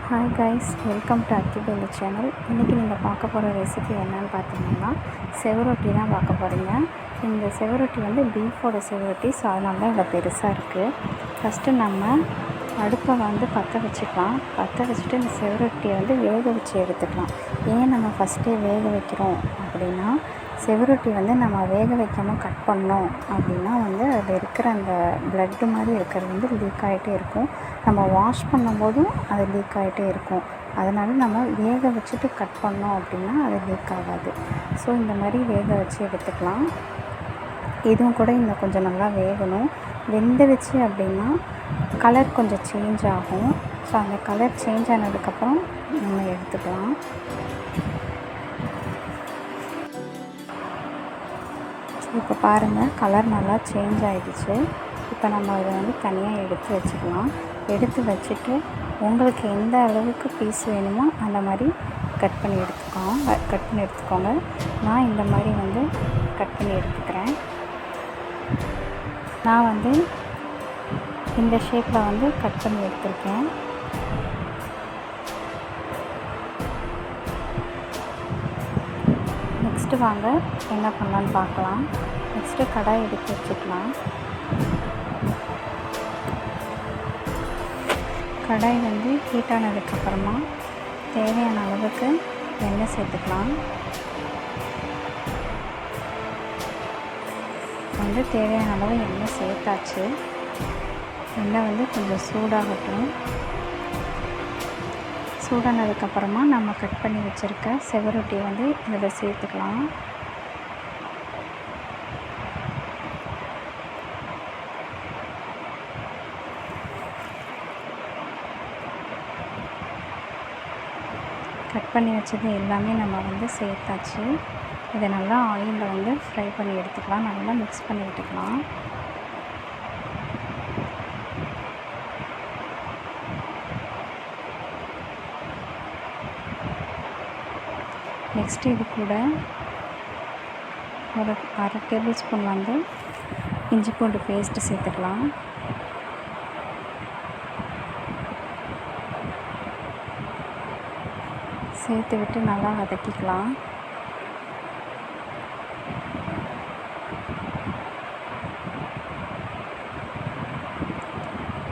Hi guys, welcome to அக்கிபேலி channel. இன்றைக்கி நீங்கள் பார்க்க போகிற ரெசிபி என்னன்னு பார்த்தீங்கன்னா செவரொட்டி தான் பார்க்க போகிறீங்க. இந்த செவரொட்டி வந்து பீஃபோட செவரொட்டி, ஸோ அதனால தான் இவ்வளோ பெருசாக இருக்குது. ஃபஸ்ட்டு நம்ம அடுப்பை வந்து பற்ற வச்சுக்கலாம். பற்ற வச்சுட்டு இந்த செவரொட்டியை வந்து வேக வச்சு எடுத்துக்கலாம். ஏன் நம்ம ஃபஸ்ட்டே வேக வைக்கிறோம் அப்படின்னா, செவரொட்டி வந்து நம்ம வேக வைக்காமல் கட் பண்ணோம் அப்படின்னா வந்து அதில் இருக்கிற அந்த ப்ளட்டு மாதிரி இருக்கிறது வந்து லீக் ஆகிட்டே இருக்கும். நம்ம வாஷ் பண்ணும்போதும் அது லீக் ஆகிட்டே இருக்கும். அதனால் நம்ம வேக வச்சுட்டு கட் பண்ணோம் அப்படின்னா அது லீக் ஆகாது. ஸோ இந்த மாதிரி வேக வச்சு எடுத்துக்கலாம். இதுவும் கூட இன்னும் கொஞ்சம் நல்லா வேகணும். வெந்துடுச்சு அப்படின்னா கலர் கொஞ்சம் சேஞ்ச் ஆகும். ஸோ அந்த கலர் சேஞ்ச் ஆனதுக்கப்புறம் நம்ம எடுத்துக்கலாம். இப்போ பாருங்கள், கலர் நல்லா சேஞ்ச் ஆகிடுச்சு. இப்போ நம்ம அதை வந்து தனியாக எடுத்து வச்சுக்கலாம். எடுத்து வச்சுட்டு உங்களுக்கு எந்த அளவுக்கு பீஸ் வேணுமோ அந்த மாதிரி கட் பண்ணி எடுத்துக்கோங்க. நான் இந்த மாதிரி வந்து கட் பண்ணி எடுத்துக்கிறேன். நான் வந்து இந்த ஷேப்பில் வந்து கட் பண்ணி எடுத்துருக்கேன். நெக்ஸ்ட்டு வாங்க என்ன பண்ணலான்னு பார்க்கலாம். நெக்ஸ்ட்டு கடாய் எடுத்து வச்சுக்கலாம். கடாய் வந்து ஹீட் ஆனதுக்கப்புறமா தேவையான அளவுக்கு எண்ணெய் சேர்த்துக்கலாம். வந்து தேவையான அளவு எண்ணெய் சேர்த்தாச்சு. எண்ணெய் வந்து கொஞ்சம் சூடாகட்டும். சூடானதுக்கப்புறமா நம்ம கட் பண்ணி வச்சுருக்க செவரொட்டியை வந்து இதில் சேர்த்துக்கலாம். கட் பண்ணி வச்சது எல்லாமே நம்ம வந்து சேர்த்தாச்சு. இதை நல்லா ஆயிலில் வந்து ஃப்ரை பண்ணி எடுத்துக்கலாம். நல்லா மிக்ஸ் பண்ணி விட்டுக்கலாம். நெக்ஸ்ட்டு இது கூட ஒரு 1/2 டேபிள் ஸ்பூன் வந்து இஞ்சி பூண்டு பேஸ்ட்டு சேர்த்துக்கலாம். சேர்த்து விட்டு நல்லா வதக்கிக்கலாம்.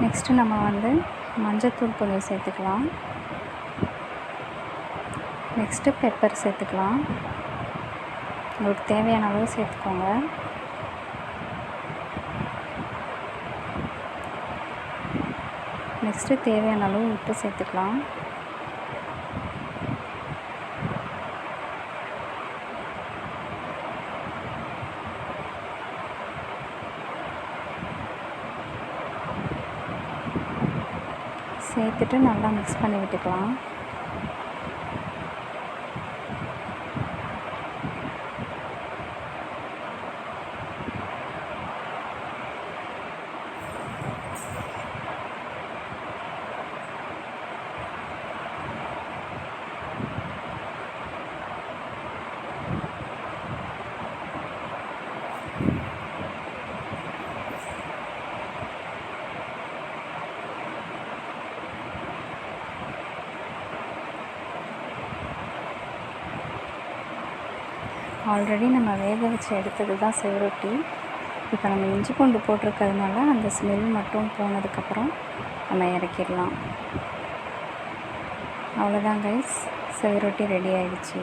நெக்ஸ்ட்டு நம்ம வந்து மஞ்சள்தூள் கொஞ்சம் சேர்த்துக்கலாம். நெக்ஸ்ட்டு பெப்பர் சேர்த்துக்கலாம். உங்களுக்கு தேவையான அளவு சேர்த்துக்கோங்க. நெக்ஸ்ட்டு தேவையான அளவு உப்பு சேர்த்துக்கலாம். சேர்த்துட்டு நல்லா மிக்ஸ் பண்ணி விட்டுக்கலாம். ஆல்ரெடி நம்ம வேக வச்சு எடுத்தது தான் செவரொட்டி. இப்போ நம்ம இஞ்சி பூண்டு போட்டிருக்கிறதுனால அந்த ஸ்மெல் மட்டும் போனதுக்கப்புறம் நம்ம இறக்கிடலாம். அவ்வளோதான் கைஸ், செவரொட்டி ரெடி ஆகிடுச்சு.